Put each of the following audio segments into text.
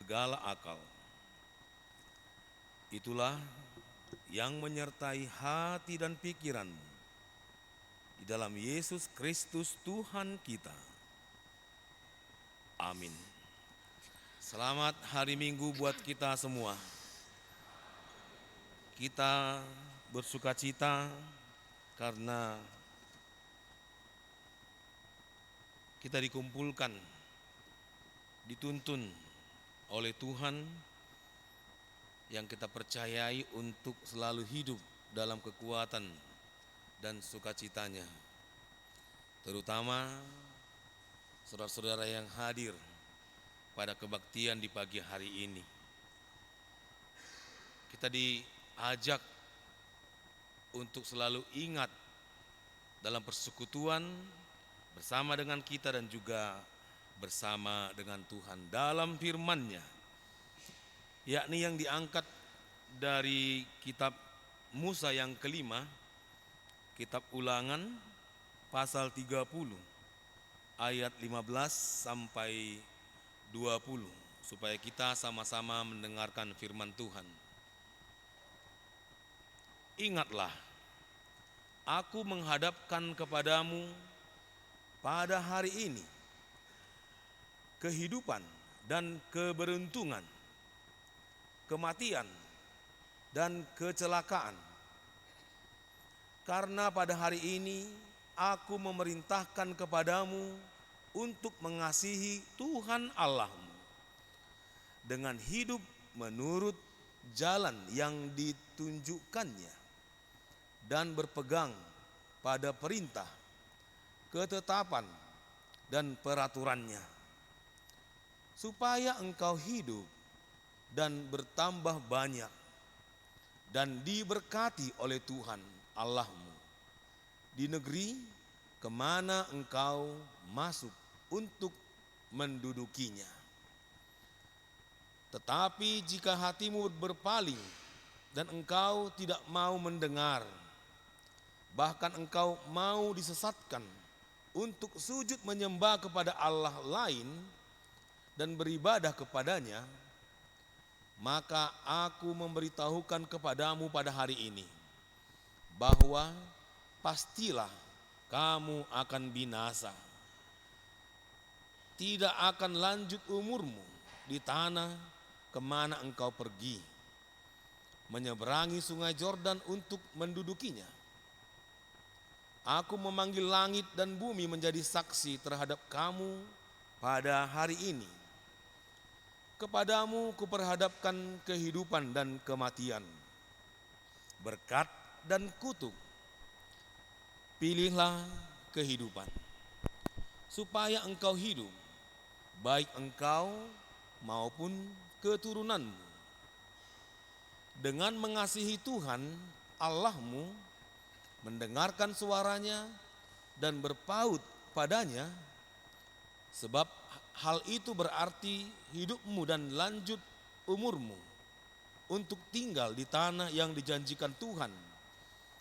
segala akal. Itulah yang menyertai hati dan pikiranmu di dalam Yesus Kristus Tuhan kita. Amin. Selamat hari Minggu buat kita semua. Kita bersukacita karena kita dikumpulkan, dituntun oleh Tuhan yang kita percayai untuk selalu hidup dalam kekuatan dan sukacitanya. Terutama saudara-saudara yang hadir pada kebaktian di pagi hari ini. Kita diajak untuk selalu ingat dalam persekutuan bersama dengan kita dan juga bersama dengan Tuhan dalam firman-Nya, yakni yang diangkat dari kitab Musa yang kelima, kitab Ulangan pasal 30 ayat 15 sampai 20, supaya kita sama-sama mendengarkan firman Tuhan. Ingatlah, aku menghadapkan kepadamu pada hari ini kehidupan dan keberuntungan, kematian dan kecelakaan. Karena pada hari ini aku memerintahkan kepadamu untuk mengasihi Tuhan Allahmu dengan hidup menurut jalan yang ditunjukkannya dan berpegang pada perintah, ketetapan, dan peraturannya, supaya engkau hidup dan bertambah banyak dan diberkati oleh Tuhan Allahmu di negeri kemana engkau masuk untuk mendudukinya. Tetapi jika hatimu berpaling dan engkau tidak mau mendengar, bahkan engkau mau disesatkan untuk sujud menyembah kepada Allah lain dan beribadah kepadanya, maka aku memberitahukan kepadamu pada hari ini bahwa pastilah kamu akan binasa. Tidak akan lanjut umurmu di tanah kemana engkau pergi, menyeberangi sungai Yordan untuk mendudukinya. Aku memanggil langit dan bumi menjadi saksi terhadap kamu pada hari ini. Kepadamu kuperhadapkan kehidupan dan kematian, berkat dan kutuk. Pilihlah kehidupan, supaya engkau hidup, baik engkau maupun keturunanmu, dengan mengasihi Tuhan Allahmu, mendengarkan suaranya dan berpaut padanya, sebab hal itu berarti hidupmu dan lanjut umurmu untuk tinggal di tanah yang dijanjikan Tuhan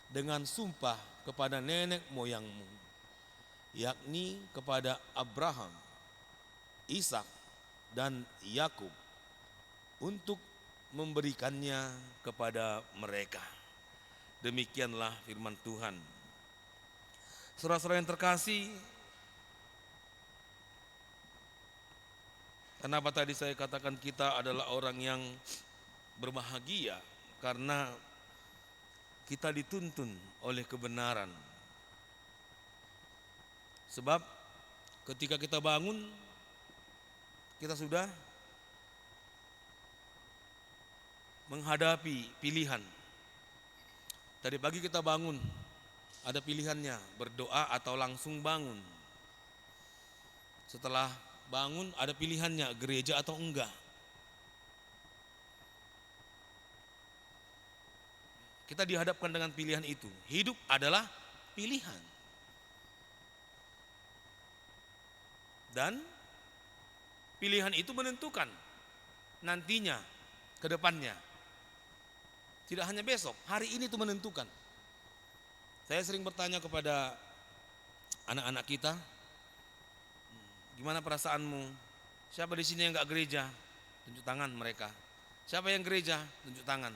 dengan sumpah kepada nenek moyangmu, yakni kepada Abraham, Ishak, dan Yakub, untuk memberikannya kepada mereka. Demikianlah firman Tuhan. Saudara-saudara yang terkasih, kenapa tadi saya katakan kita adalah orang yang berbahagia? Karena kita dituntun oleh kebenaran. Sebab ketika kita bangun, kita sudah menghadapi pilihan. Tadi pagi kita bangun, ada pilihannya, berdoa atau langsung bangun. Setelah bangun ada pilihannya, gereja atau enggak. Kita dihadapkan dengan pilihan itu. Hidup adalah pilihan. Dan pilihan itu menentukan nantinya, ke depannya. Tidak hanya besok, hari ini itu menentukan. Saya sering bertanya kepada anak-anak kita, gimana perasaanmu? Siapa di sini yang enggak gereja? Tunjuk tangan mereka. Siapa yang gereja? Tunjuk tangan.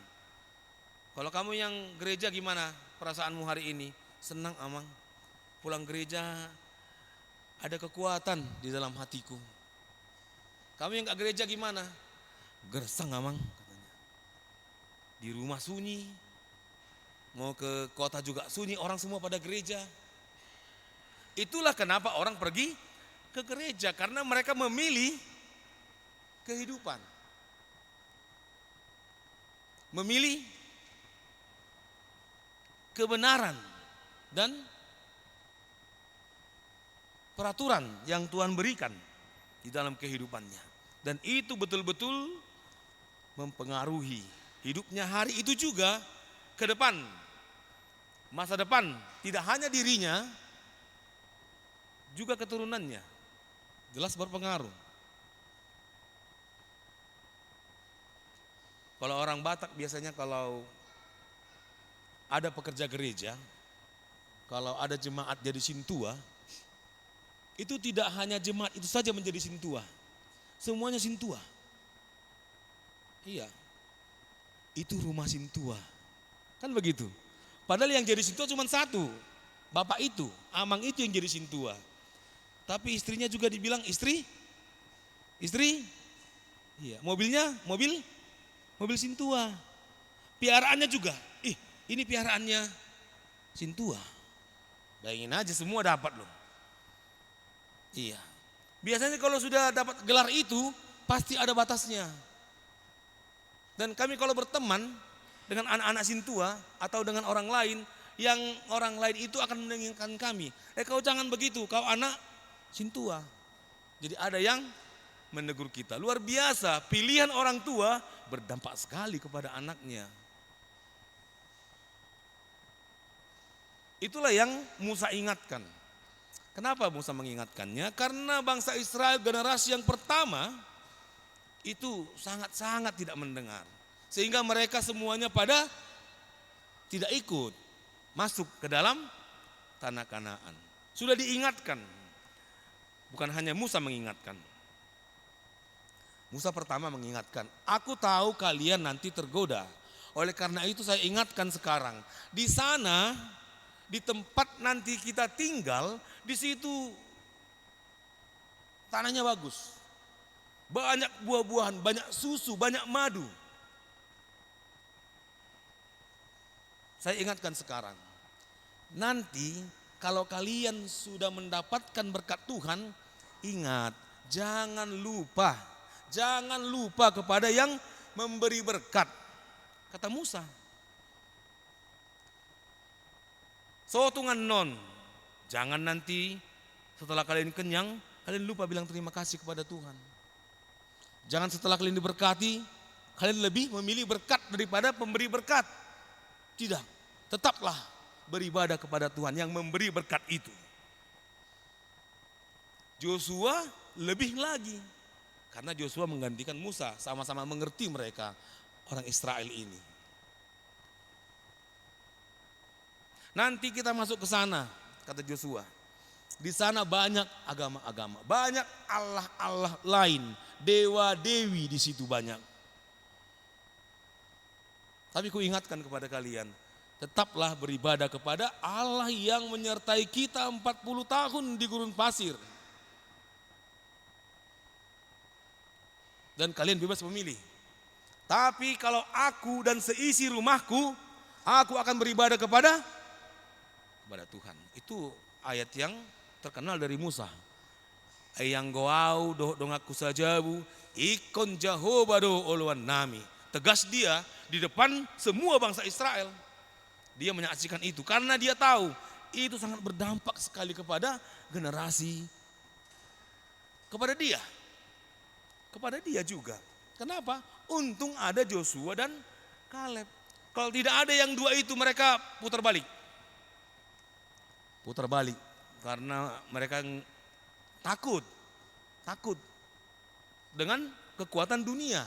Kalau kamu yang gereja gimana perasaanmu hari ini? Senang Amang. Pulang gereja ada kekuatan di dalam hatiku. Kamu yang gak gereja gimana? Gersang Amang katanya. Di rumah sunyi. Mau ke kota juga sunyi, orang semua pada gereja. Itulah kenapa orang pergi ke gereja, karena mereka memilih kehidupan. Memilih kebenaran dan peraturan yang Tuhan berikan di dalam kehidupannya. Dan itu betul-betul mempengaruhi hidupnya hari itu juga ke depan. Masa depan tidak hanya dirinya, juga keturunannya. Jelas berpengaruh. Kalau orang Batak biasanya kalau ada pekerja gereja, kalau ada jemaat jadi sintua, itu tidak hanya jemaat itu saja menjadi sintua. Semuanya sintua. Iya. Itu rumah sintua. Kan begitu. Padahal yang jadi sintua cuma satu. Bapak itu, Amang itu yang jadi sintua. Tapi istrinya juga dibilang istri. Iya, mobilnya mobil sintua. Piaraannya juga. Ini piaraannya sintua. Bayangin aja semua dapat loh. Iya. Biasanya kalau sudah dapat gelar itu pasti ada batasnya. Dan kami kalau berteman dengan anak-anak sintua atau dengan orang lain, yang orang lain itu akan mengingatkan kami, kau jangan begitu, kau anak sintua. Jadi ada yang menegur kita. Luar biasa, pilihan orang tua berdampak sekali kepada anaknya. Itulah yang Musa ingatkan. Kenapa Musa mengingatkannya? Karena bangsa Israel generasi yang pertama itu sangat-sangat tidak mendengar. Sehingga mereka semuanya pada tidak ikut masuk ke dalam tanah Kanaan. Sudah diingatkan. Bukan hanya Musa mengingatkan. Musa pertama mengingatkan, aku tahu kalian nanti tergoda. Oleh karena itu saya ingatkan sekarang. Di sana, di tempat nanti kita tinggal, di situ tanahnya bagus. Banyak buah-buahan, banyak susu, banyak madu. Saya ingatkan sekarang. Nanti kalau kalian sudah mendapatkan berkat Tuhan, ingat, jangan lupa kepada yang memberi berkat. Kata Musa. Sotungan non, jangan nanti setelah kalian kenyang, kalian lupa bilang terima kasih kepada Tuhan. Jangan setelah kalian diberkati, kalian lebih memilih berkat daripada pemberi berkat. Tidak, tetaplah beribadah kepada Tuhan yang memberi berkat itu. Joshua lebih lagi, karena Joshua menggantikan Musa, sama-sama mengerti mereka orang Israel ini. Nanti kita masuk ke sana, kata Joshua. Di sana banyak agama-agama, banyak Allah-Allah lain, dewa-dewi di situ banyak. Tapi ku ingatkan kepada kalian, tetaplah beribadah kepada Allah yang menyertai kita 40 tahun di gurun pasir. Dan kalian bebas memilih. Tapi kalau aku dan seisi rumahku, aku akan beribadah kepada Tuhan. Itu ayat yang terkenal dari Musa. Ayang goau doh dongaku sajabu, ikon Jehovah do oluan nami. Tegas dia di depan semua bangsa Israel. Dia menyaksikan itu karena dia tahu itu sangat berdampak sekali kepada generasi, kepada dia. Kepada dia juga. Kenapa? Untung ada Joshua dan Kaleb. Kalau tidak ada yang dua itu, mereka putar balik. Putar balik karena mereka takut dengan kekuatan dunia.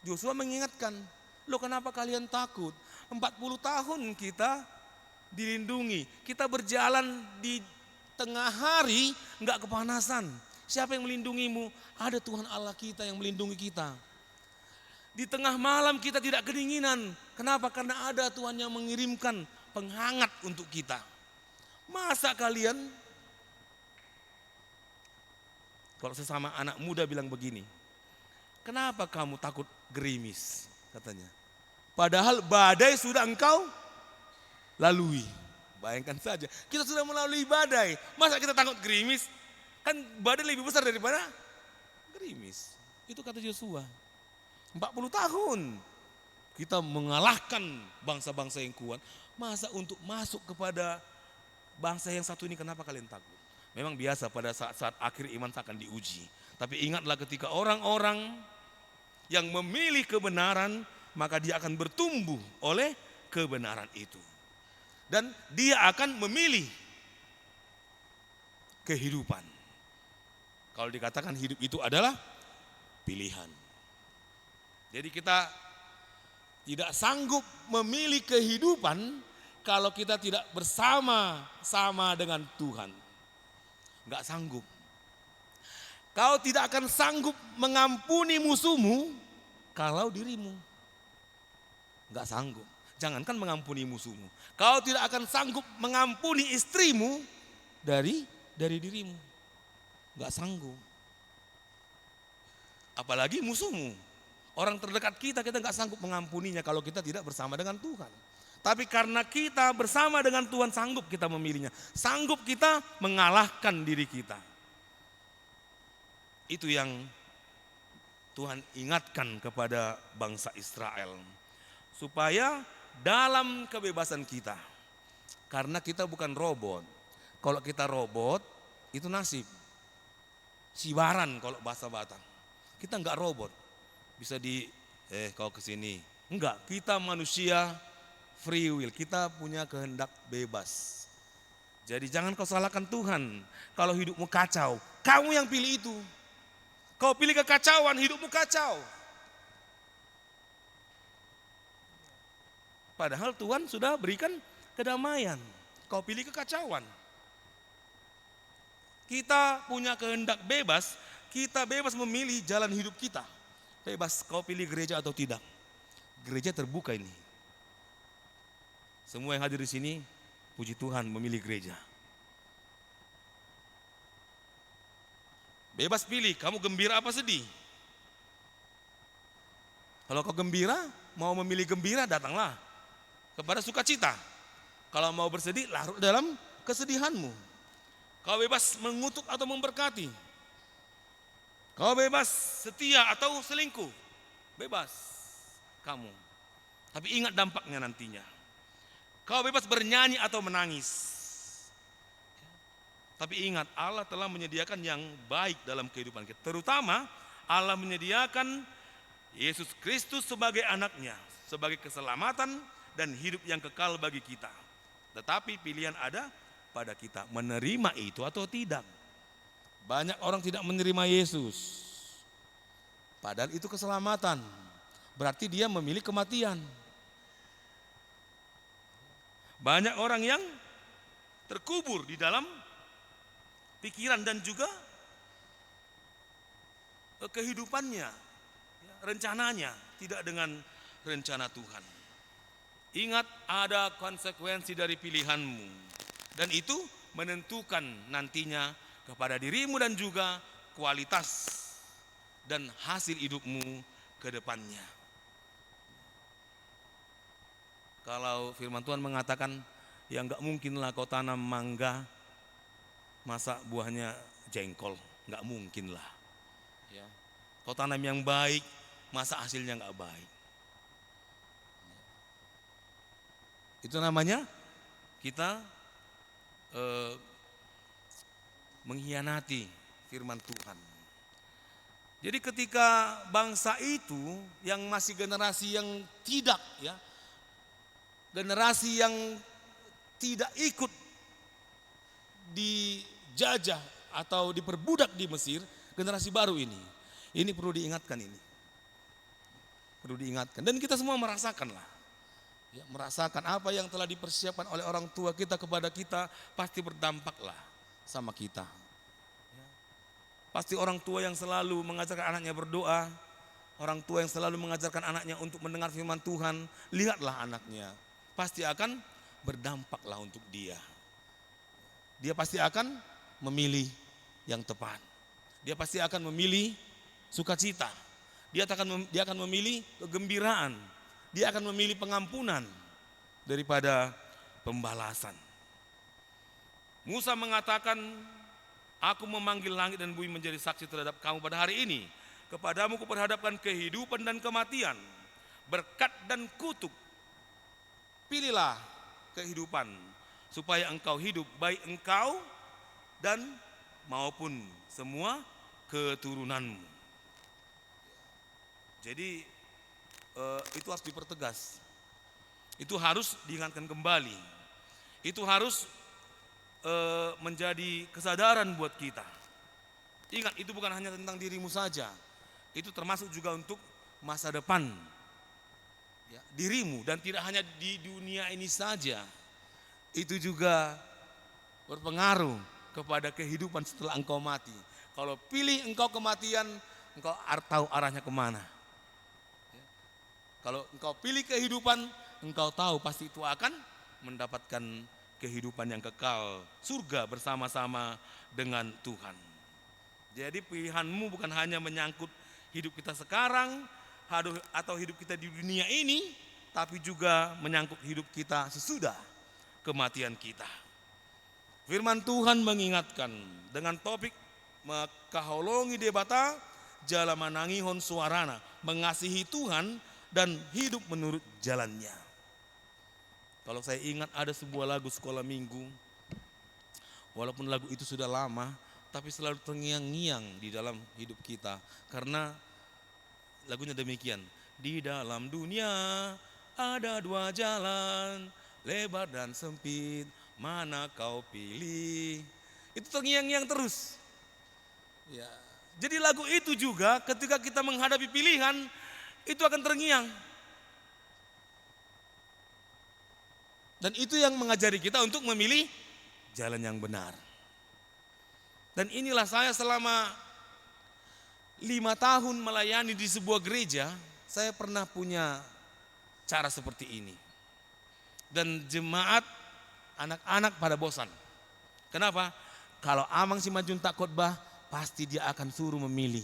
Joshua mengingatkan, loh kenapa kalian takut? 40 tahun kita dilindungi, kita berjalan di tengah hari nggak kepanasan. Siapa yang melindungimu? Ada Tuhan Allah kita yang melindungi kita. Di tengah malam kita tidak kedinginan. Kenapa? Karena ada Tuhan yang mengirimkan penghangat untuk kita. Masa kalian, kalau sesama anak muda bilang begini, kenapa kamu takut gerimis? Katanya. Padahal badai sudah engkau lalui. Bayangkan saja, kita sudah melalui badai. Masa kita takut gerimis? Kan badai lebih besar daripada gerimis. Itu kata Yosua. 40 tahun kita mengalahkan bangsa-bangsa yang kuat. Masa untuk masuk kepada bangsa yang satu ini, kenapa kalian takut? Memang biasa pada saat-saat akhir iman akan diuji. Tapi ingatlah ketika orang-orang yang memilih kebenaran, maka dia akan bertumbuh oleh kebenaran itu. Dan dia akan memilih kehidupan. Kalau dikatakan hidup itu adalah pilihan. Jadi kita tidak sanggup memilih kehidupan kalau kita tidak bersama-sama dengan Tuhan. Enggak sanggup. Kau tidak akan sanggup mengampuni musuhmu kalau dirimu enggak sanggup. Jangankan mengampuni musuhmu. Kau tidak akan sanggup mengampuni istrimu dari dirimu. Enggak sanggup. Apalagi musuhmu. Orang terdekat kita enggak sanggup mengampuninya kalau kita tidak bersama dengan Tuhan. Tapi karena kita bersama dengan Tuhan, sanggup kita memilihnya. Sanggup kita mengalahkan diri kita. Itu yang Tuhan ingatkan kepada bangsa Israel. Supaya dalam kebebasan kita, karena kita bukan robot. Kalau kita robot, itu nasib. Sibaran kalau bahasa Batak. Kita enggak robot. Bisa kau kesini. Enggak, kita manusia free will. Kita punya kehendak bebas. Jadi jangan kau salahkan Tuhan. Kalau hidupmu kacau, kamu yang pilih itu. Kau pilih kekacauan, hidupmu kacau. Padahal Tuhan sudah berikan kedamaian. Kau pilih kekacauan. Kita punya kehendak bebas. Kita bebas memilih jalan hidup kita. Bebas kau pilih gereja atau tidak. Gereja terbuka ini. Semua yang hadir di sini, puji Tuhan memilih gereja. Bebas pilih, kamu gembira apa sedih. Kalau kau gembira, mau memilih gembira, datanglah kepada sukacita. Kalau mau bersedih, larut dalam kesedihanmu. Kau bebas mengutuk atau memberkati. Kau bebas setia atau selingkuh. Bebas kamu. Tapi ingat dampaknya nantinya. Kau bebas bernyanyi atau menangis. Tapi ingat, Allah telah menyediakan yang baik dalam kehidupan kita. Terutama Allah menyediakan Yesus Kristus sebagai anaknya, sebagai keselamatan dan hidup yang kekal bagi kita. Tetapi pilihan ada pada kita, menerima itu atau tidak. Banyak orang tidak menerima Yesus. Padahal itu keselamatan. Berarti dia memilih kematian. Banyak orang yang terkubur di dalam pikiran dan juga kehidupannya, rencananya tidak dengan rencana Tuhan. Ingat, ada konsekuensi dari pilihanmu, dan itu menentukan nantinya kepada dirimu dan juga kualitas dan hasil hidupmu ke depannya. Kalau firman Tuhan mengatakan, ya enggak mungkinlah kau tanam mangga, masa buahnya jengkol, enggak mungkinlah. Ya. Kau tanam yang baik, masa hasilnya enggak baik. Itu namanya kita mengkhianati firman Tuhan. Jadi ketika bangsa itu yang masih generasi yang tidak, ya, generasi yang tidak ikut dijajah atau diperbudak di Mesir, generasi baru ini perlu diingatkan ini. Perlu diingatkan, dan kita semua merasakanlah. Ya, merasakan apa yang telah dipersiapkan oleh orang tua kita kepada kita, pasti berdampaklah sama kita. Ya. Pasti orang tua yang selalu mengajarkan anaknya berdoa, orang tua yang selalu mengajarkan anaknya untuk mendengar firman Tuhan, lihatlah anaknya, pasti akan berdampaklah untuk dia. Dia pasti akan memilih yang tepat. Dia pasti akan memilih sukacita. Dia akan memilih kegembiraan. Dia akan memilih pengampunan daripada pembalasan. Musa mengatakan, aku memanggil langit dan bumi menjadi saksi terhadap kamu pada hari ini. Kepadamu kuperhadapkan kehidupan dan kematian, berkat dan kutuk. Pilihlah kehidupan supaya engkau hidup, baik engkau dan maupun semua keturunanmu. Jadi itu harus dipertegas. Itu harus diingatkan kembali. Itu harus menjadi kesadaran buat kita. Ingat, itu bukan hanya tentang dirimu saja. Itu termasuk juga untuk masa depan ya, dirimu, dan tidak hanya di dunia ini saja. Itu juga berpengaruh kepada kehidupan setelah engkau mati. Kalau pilih engkau kematian, engkau tahu arahnya kemana. Ya. Kalau engkau pilih kehidupan, engkau tahu pasti itu akan mendapatkan kehidupan yang kekal, surga bersama-sama dengan Tuhan. Jadi pilihanmu bukan hanya menyangkut hidup kita sekarang atau hidup kita di dunia ini, tapi juga menyangkut hidup kita sesudah kematian kita. Firman Tuhan mengingatkan dengan topik makaholongi debata jala manangihon suarana, mengasihi Tuhan dan hidup menurut jalannya. Kalau saya ingat ada sebuah lagu sekolah minggu, walaupun lagu itu sudah lama, tapi selalu terngiang-ngiang di dalam hidup kita. Karena lagunya demikian, di dalam dunia ada dua jalan, lebar dan sempit, mana kau pilih. Itu terngiang-ngiang terus. Ya. Jadi lagu itu juga ketika kita menghadapi pilihan, itu akan terngiang. Dan itu yang mengajari kita untuk memilih jalan yang benar. Dan inilah saya selama 5 tahun melayani di sebuah gereja, saya pernah punya cara seperti ini. Dan jemaat, anak-anak pada bosan. Kenapa? Kalau Amang Simajun tak khotbah, pasti dia akan suruh memilih.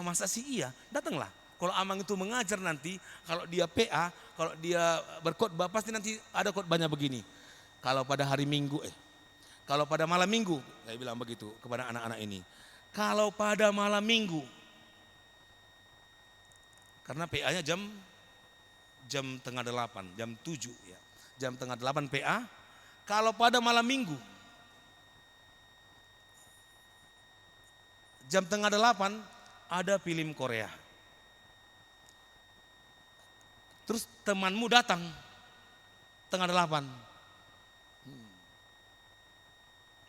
Masa sih iya? Datanglah. Kalau Amang itu mengajar nanti, kalau dia PA, kalau dia berkhotbah, pasti nanti ada khotbahnya begini. Kalau pada hari Minggu, kalau pada malam Minggu, saya bilang begitu kepada anak-anak ini. Kalau pada malam Minggu, karena PA-nya jam tengah 8, jam 7 ya. Jam tengah 8 PA. Kalau pada malam Minggu, jam tengah 8 ada film Korea. Terus temanmu datang tengah 8.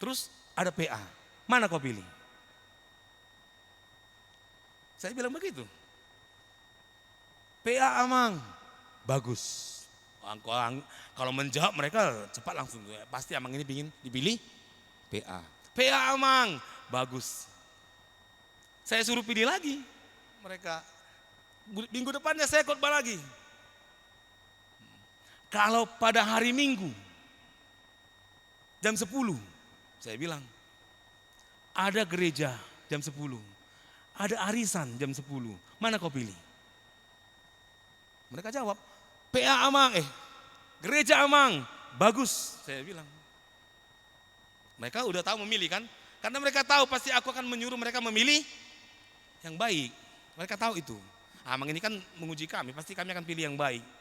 Terus ada PA. Mana kau pilih? Saya bilang begitu. PA Amang, bagus. Kalau menjawab mereka cepat langsung. Pasti Amang ini ingin dipilih PA. PA Amang, bagus. Saya suruh pilih lagi. Mereka minggu depannya saya khotbah lagi. Kalau pada hari Minggu jam 10, saya bilang ada gereja jam 10, ada arisan jam 10, mana kau pilih? Mereka jawab, PA Amang, gereja Amang, bagus, saya bilang. Mereka udah tahu memilih kan? Karena mereka tahu pasti aku akan menyuruh mereka memilih yang baik. Mereka tahu itu. Amang ini kan menguji kami, pasti kami akan pilih yang baik.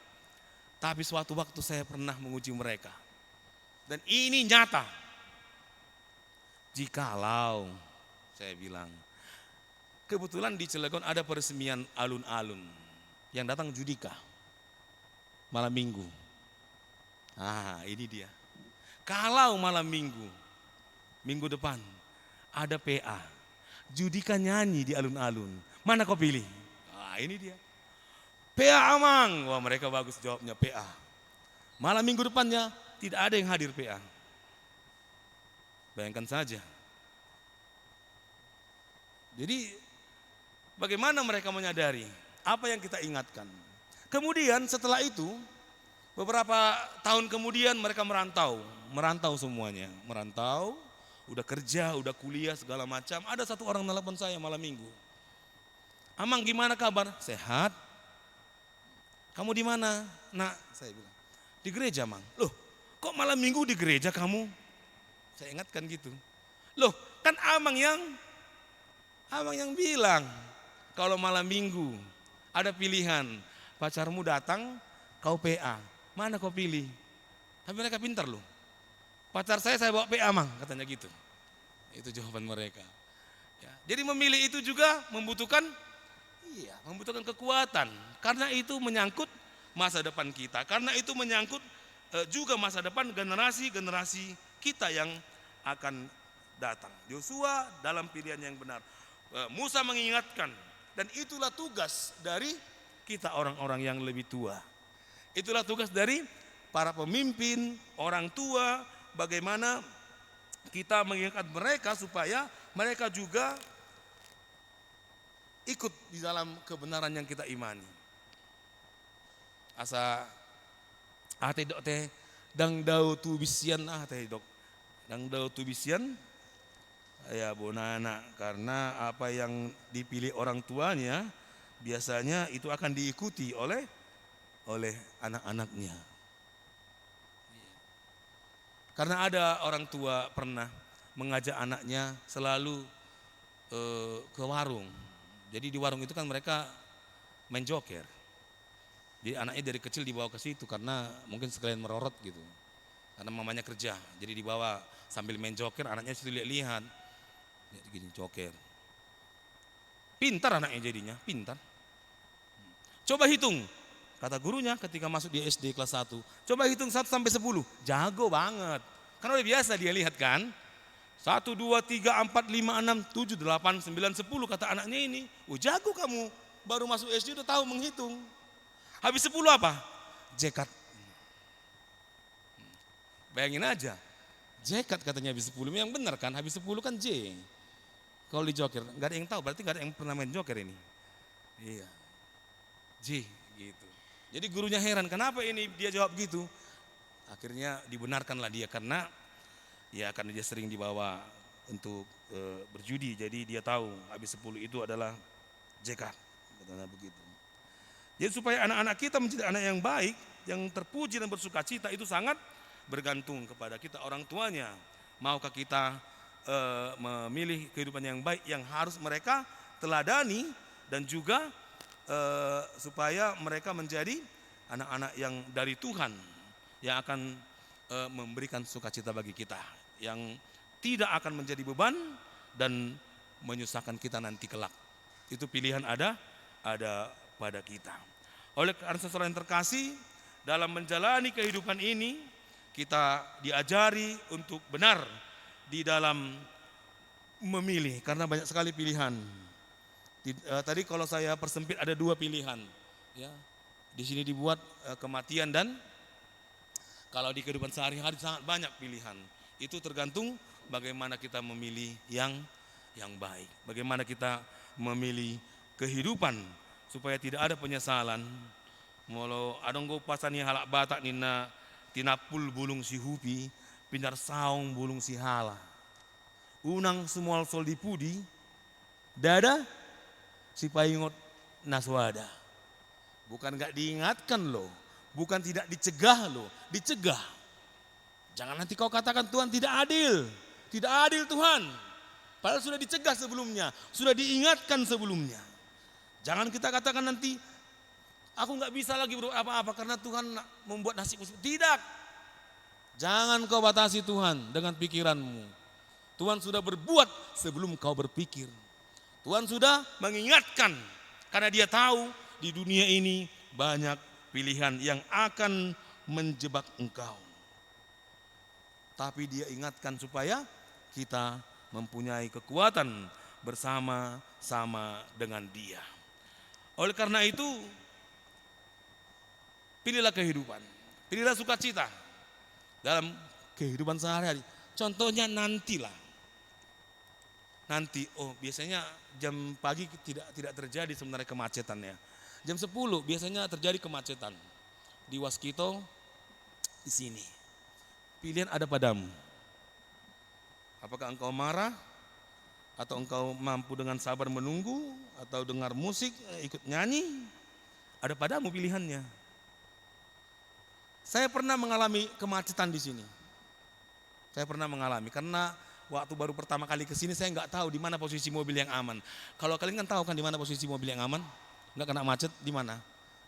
Tapi suatu waktu saya pernah menguji mereka. Dan ini nyata. Jikalau, saya bilang, kebetulan di Cilegon ada peresmian alun-alun. Yang datang Judika, malam Minggu. Ini dia. Kalau malam Minggu, minggu depan, ada PA. Judika nyanyi di alun-alun. Mana kau pilih? Ini dia. PA Amang. Wah, mereka bagus jawabnya, PA. Malam minggu depannya tidak ada yang hadir PA. Bayangkan saja. Jadi bagaimana mereka menyadari apa yang kita ingatkan. Kemudian setelah itu beberapa tahun kemudian mereka merantau semuanya, merantau, udah kerja, udah kuliah segala macam. Ada satu orang nelpon saya malam minggu. Amang gimana kabar? Sehat. Kamu di mana? Nak, saya bilang. Di gereja, Mang. Loh, kok malam minggu di gereja kamu? Saya ingatkan gitu. Loh, kan Amang yang bilang kalau malam minggu ada pilihan, pacarmu datang, kau PA. Mana kau pilih? Tapi mereka pintar loh. Pacar saya bawa PA, Mang, katanya gitu. Itu jawaban mereka. Ya, jadi memilih itu juga membutuhkan kekuatan. Karena itu menyangkut masa depan kita. Karena itu menyangkut juga masa depan generasi-generasi kita yang akan datang. Yosua dalam pilihan yang benar. Musa mengingatkan, dan itulah tugas dari kita orang-orang yang lebih tua. Itulah tugas dari para pemimpin, orang tua, bagaimana kita mengingatkan mereka supaya mereka juga ikut di dalam kebenaran yang kita imani. Asa ate dok teh dang dau tu bisian teh dok. Dang dau tu bisian ya bonana, karena apa yang dipilih orang tuanya biasanya itu akan diikuti oleh anak-anaknya. Karena ada orang tua pernah mengajak anaknya selalu ke warung. Jadi di warung itu kan mereka main joker. Jadi anaknya dari kecil dibawa ke situ karena mungkin sekalian merorot gitu. Karena mamanya kerja, jadi dibawa sambil main joker, anaknya situ lihat-lihat. Jadi gini joker. Pintar anaknya jadinya, pintar. Coba hitung, kata gurunya ketika masuk di SD kelas 1. Coba hitung 1 sampai 10, jago banget. Karena udah biasa dia lihat kan. 1, 2, 3, 4, 5, 6, 7, 8, 9, 10 kata anaknya ini. Oh jago kamu, baru masuk SD udah tahu menghitung. Habis 10 apa? Jekat. Bayangin aja, jekat katanya habis 10, yang benar kan, habis 10 kan J. Kalau di joker, gak ada yang tahu, berarti gak ada yang pernah main joker ini. Iya, J gitu. Jadi gurunya heran, kenapa ini dia jawab gitu. Akhirnya dibenarkanlah dia karena dia sering dibawa untuk berjudi. Jadi dia tahu habis 10 itu adalah jekat, katanya begitu. Jadi supaya anak-anak kita menjadi anak yang baik, yang terpuji dan bersukacita, itu sangat bergantung kepada kita orang tuanya. Maukah kita memilih kehidupan yang baik yang harus mereka teladani, dan juga supaya mereka menjadi anak-anak yang dari Tuhan yang akan memberikan sukacita bagi kita, yang tidak akan menjadi beban dan menyusahkan kita nanti kelak. Itu pilihan ada pada kita. Oleh karena saudara yang terkasih, dalam menjalani kehidupan ini kita diajari untuk benar di dalam memilih, karena banyak sekali pilihan. Tadi kalau saya persempit ada 2 pilihan, ya. Di sini dibuat kematian, dan kalau di kehidupan sehari-hari sangat banyak pilihan. Itu tergantung bagaimana kita memilih yang baik, bagaimana kita memilih kehidupan supaya tidak ada penyesalan. Molo adonggo pasani halak batak nina tinapul bulung si hupi, pindar saung bulung si hala. Unang semua sol dipudi, dada si payungot naswada. Bukan gak diingatkan loh, bukan tidak dicegah loh, dicegah. Jangan nanti kau katakan Tuhan tidak adil Tuhan. Padahal sudah dicegah sebelumnya, sudah diingatkan sebelumnya. Jangan kita katakan nanti, aku gak bisa lagi berbuat apa-apa karena Tuhan membuat nasibku. Tidak. Jangan kau batasi Tuhan dengan pikiranmu. Tuhan sudah berbuat sebelum kau berpikir. Tuhan sudah mengingatkan karena dia tahu di dunia ini banyak pilihan yang akan menjebak engkau. Tapi dia ingatkan supaya kita mempunyai kekuatan bersama-sama dengan dia. Oleh karena itu, pilihlah kehidupan, pilihlah sukacita dalam kehidupan sehari-hari. Contohnya nantilah. Nanti, biasanya jam pagi tidak terjadi sebenarnya kemacetannya. Jam 10 biasanya terjadi kemacetan. Di Waskito, di sini. Pilihan ada padamu. Apakah engkau marah? Atau engkau mampu dengan sabar menunggu? Atau dengar musik, ikut nyanyi? Ada padamu pilihannya. Saya pernah mengalami kemacetan di sini. Saya pernah mengalami, karena waktu baru pertama kali ke sini saya nggak tahu di mana posisi mobil yang aman. Kalau kalian kan tahu kan di mana posisi mobil yang aman, nggak kena macet di mana?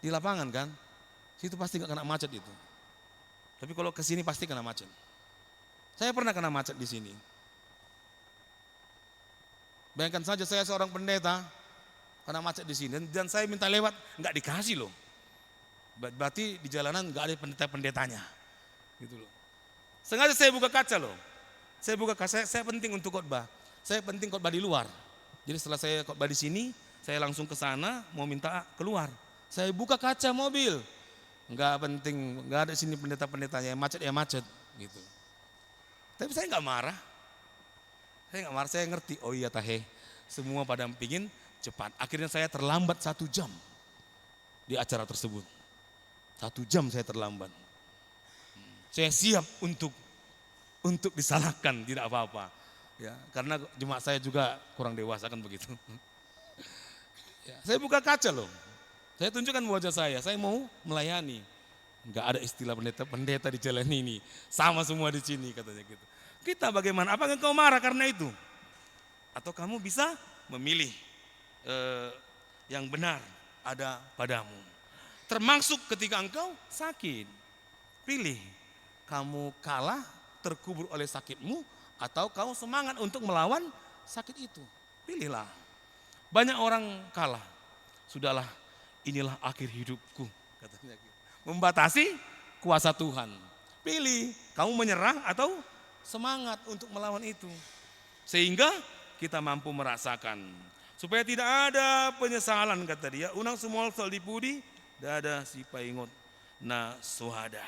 Di lapangan kan? Situ pasti nggak kena macet itu. Tapi kalau ke sini pasti kena macet. Saya pernah kena macet di sini. Bayangkan saja saya seorang pendeta kena macet di sini dan saya minta lewat nggak dikasih loh. Berarti di jalanan nggak ada pendeta-pendetanya, gitu loh. Sengaja saya buka kaca loh. Saya buka kaca, saya penting untuk khotbah. Saya penting khotbah di luar. Jadi setelah saya khotbah di sini, saya langsung ke sana mau minta keluar. Saya buka kaca mobil. Enggak penting, enggak ada sini pendeta-pendetanya, yang macet gitu. Tapi saya enggak marah. Saya enggak marah, saya ngerti. Oh iya tahe, semua pada pingin cepat. Akhirnya saya terlambat 1 jam di acara tersebut. 1 jam saya terlambat. Saya siap untuk disalahkan, tidak apa-apa. Ya, karena jemaat saya juga kurang dewasa kan begitu. Ya, saya buka kaca loh. Saya tunjukkan wajah saya mau melayani. Enggak ada istilah pendeta di jalan ini. Sama semua di sini katanya gitu. Kita bagaimana? Apakah engkau marah karena itu? Atau kamu bisa memilih yang benar ada padamu. Termasuk ketika engkau sakit. Pilih, kamu kalah terkubur oleh sakitmu atau kau semangat untuk melawan sakit itu. Pilihlah. Banyak orang kalah. Sudahlah, inilah akhir hidupku katanya gitu. Membatasi kuasa Tuhan. Pilih, kamu menyerah atau semangat untuk melawan itu. Sehingga kita mampu merasakan. Supaya tidak ada penyesalan kata dia. Unang semua salipudi, dada si paingot na suhada.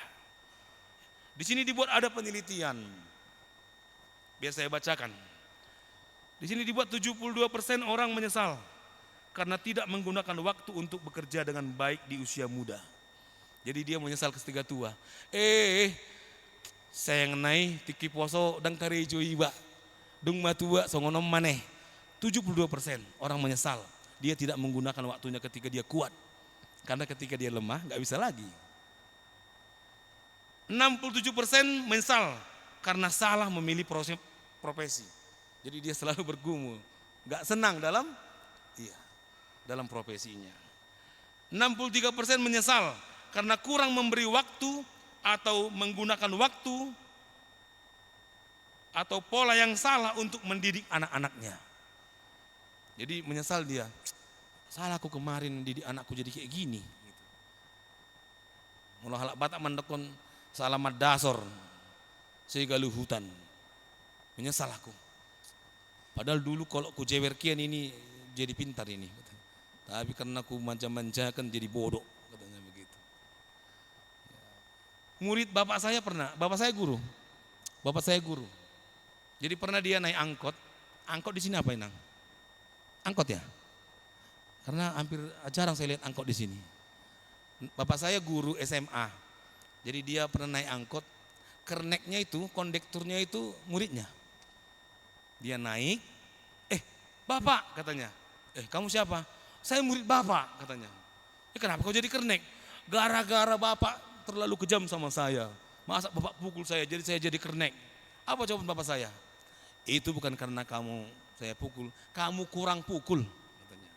Di sini dibuat ada penelitian. Biar saya bacakan. Di sini dibuat 72% orang menyesal karena tidak menggunakan waktu untuk bekerja dengan baik di usia muda. Jadi dia menyesal ketika tua. Saya ngenai tiki poso dan karejo iba. Dung matua songonom maneh. 72% orang menyesal. Dia tidak menggunakan waktunya ketika dia kuat. Karena ketika dia lemah nggak bisa lagi. 67% menyesal karena salah memilih profesi. Jadi dia selalu bergumul, nggak senang dalam profesinya. 63% menyesal karena kurang memberi waktu atau menggunakan waktu atau pola yang salah untuk mendidik anak-anaknya. Jadi menyesal dia, salah aku kemarin mendidik anakku jadi kayak gini. Mulai halak batak mendekon salamat dasor segalu hutan. Menyesal aku. Padahal dulu kalau ku jewer kian ini jadi pintar ini. Tapi karena ku manja-manjakan jadi bodoh katanya begitu. Murid bapak saya pernah, bapak saya guru. Jadi pernah dia naik angkot. Angkot di sini apa Inang? Angkot ya? Karena hampir jarang saya lihat angkot di sini. Bapak saya guru SMA. Jadi dia pernah naik angkot, kerneknya itu, kondekturnya itu muridnya. Dia naik, bapak katanya, kamu siapa? Saya murid bapak katanya. Kenapa kau jadi kernek? Gara-gara bapak terlalu kejam sama saya. Masa bapak pukul saya, jadi saya jadi kernek. Apa jawaban bapak saya? Itu bukan karena saya pukul, kamu kurang pukul katanya.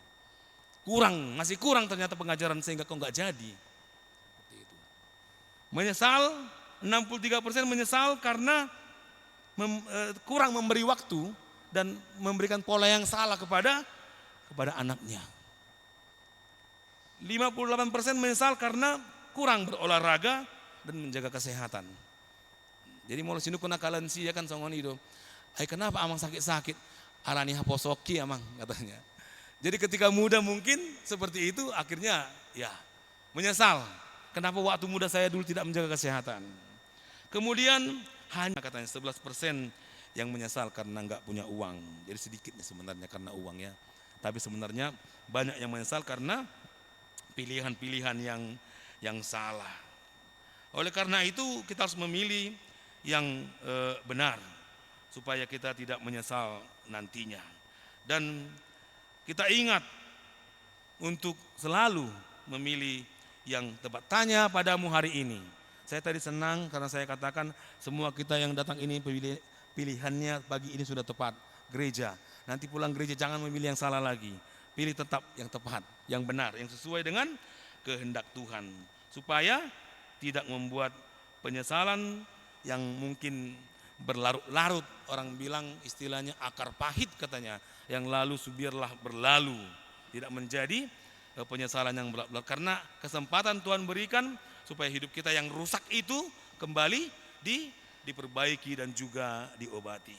Masih kurang ternyata pengajaran sehingga kau nggak jadi. Menyesal, 63% menyesal karena kurang memberi waktu dan memberikan pola yang salah kepada anaknya. 58% menyesal karena kurang berolahraga dan menjaga kesehatan. Jadi mulai sini kuna kalansi ya kan songon itu. Kenapa amang sakit-sakit? Alani haposoki amang katanya. Jadi ketika muda mungkin seperti itu akhirnya ya menyesal. Kenapa waktu muda saya dulu tidak menjaga kesehatan. Kemudian Hanya katanya 11% yang menyesal karena nggak punya uang. Jadi sedikitnya sebenarnya karena uang ya. Tapi sebenarnya banyak yang menyesal karena pilihan-pilihan yang salah. Oleh karena itu kita harus memilih yang benar supaya kita tidak menyesal nantinya. Dan kita ingat untuk selalu memilih yang tepat. Tanya padamu hari ini. Saya tadi senang karena saya katakan semua kita yang datang ini pilihannya pagi ini sudah tepat. Gereja. Nanti pulang gereja jangan memilih yang salah lagi. Pilih tetap yang tepat, yang benar, yang sesuai dengan kehendak Tuhan. Supaya tidak membuat penyesalan yang mungkin berlarut-larut. Orang bilang istilahnya akar pahit katanya. Yang lalu biarlah berlalu. Tidak menjadi penyesalan yang berat-berat. Karena kesempatan Tuhan berikan supaya hidup kita yang rusak itu kembali diperbaiki dan juga diobati.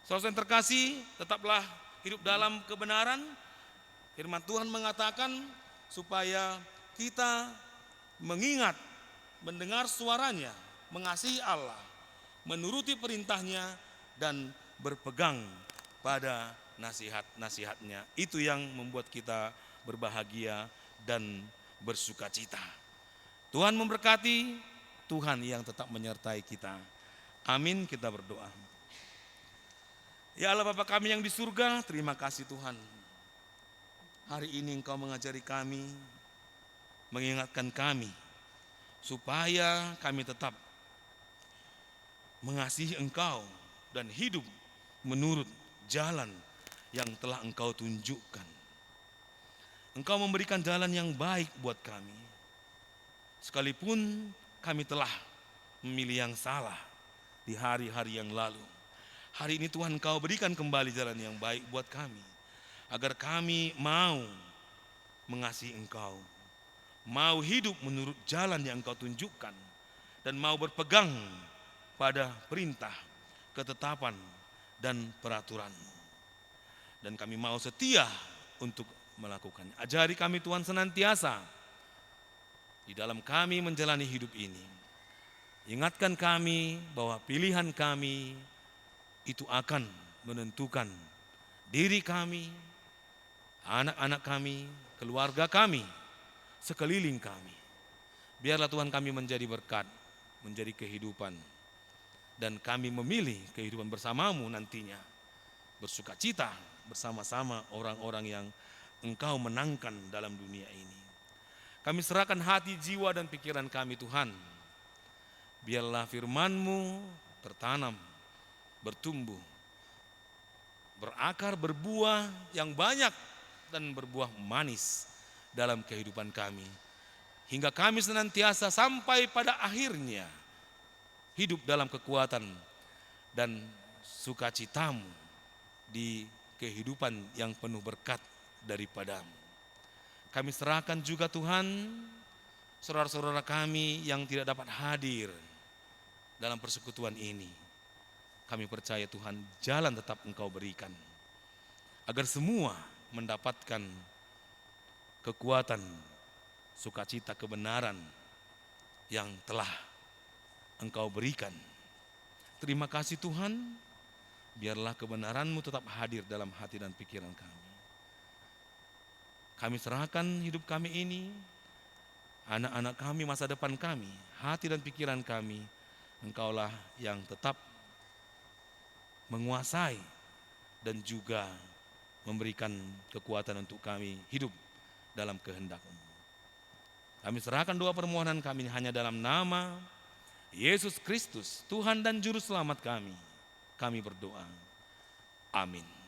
Saudara yang terkasih, tetaplah hidup dalam kebenaran. Firman Tuhan mengatakan supaya kita mengingat, mendengar suaranya, mengasihi Allah, menuruti perintahnya, dan berpegang pada nasihat-nasihatnya. Itu yang membuat kita berbahagia dan bersuka cita. Tuhan memberkati, Tuhan yang tetap menyertai kita. Amin, kita berdoa. Ya Allah Bapa kami yang di surga, terima kasih Tuhan. Hari ini Engkau mengajari kami, mengingatkan kami, supaya kami tetap mengasihi Engkau dan hidup menurut jalan yang telah Engkau tunjukkan. Engkau memberikan jalan yang baik buat kami. Sekalipun kami telah memilih yang salah di hari-hari yang lalu. Hari ini Tuhan Engkau berikan kembali jalan yang baik buat kami. Agar kami mau mengasihi Engkau. Mau hidup menurut jalan yang Engkau tunjukkan. Dan mau berpegang pada perintah, ketetapan, dan peraturan-Mu. Dan kami mau setia untuk melakukannya. Ajari kami Tuhan senantiasa di dalam kami menjalani hidup ini. Ingatkan kami bahwa pilihan kami itu akan menentukan diri kami, anak-anak kami, keluarga kami, sekeliling kami. Biarlah Tuhan kami menjadi berkat, menjadi kehidupan. Dan kami memilih kehidupan bersama-Mu nantinya. Bersuka cita bersama-sama orang-orang yang Engkau menangkan dalam dunia ini. Kami serahkan hati, jiwa, dan pikiran kami Tuhan. Biarlah firman-Mu tertanam, bertumbuh, berakar, berbuah yang banyak dan berbuah manis dalam kehidupan kami. Hingga kami senantiasa sampai pada akhirnya hidup dalam kekuatan dan sukacita-Mu di kehidupan yang penuh berkat daripada-Mu. Kami serahkan juga Tuhan saudara-saudara kami yang tidak dapat hadir dalam persekutuan ini. Kami percaya Tuhan jalan tetap Engkau berikan. Agar semua mendapatkan kekuatan, sukacita, kebenaran yang telah Engkau berikan. Terima kasih Tuhan, biarlah kebenaran-Mu tetap hadir dalam hati dan pikiran kami. Kami serahkan hidup kami ini, anak-anak kami, masa depan kami, hati dan pikiran kami. Engkaulah yang tetap menguasai dan juga memberikan kekuatan untuk kami hidup dalam kehendak-Mu. Kami serahkan doa permohonan kami hanya dalam nama Yesus Kristus, Tuhan dan Juru Selamat kami. Kami berdoa. Amin.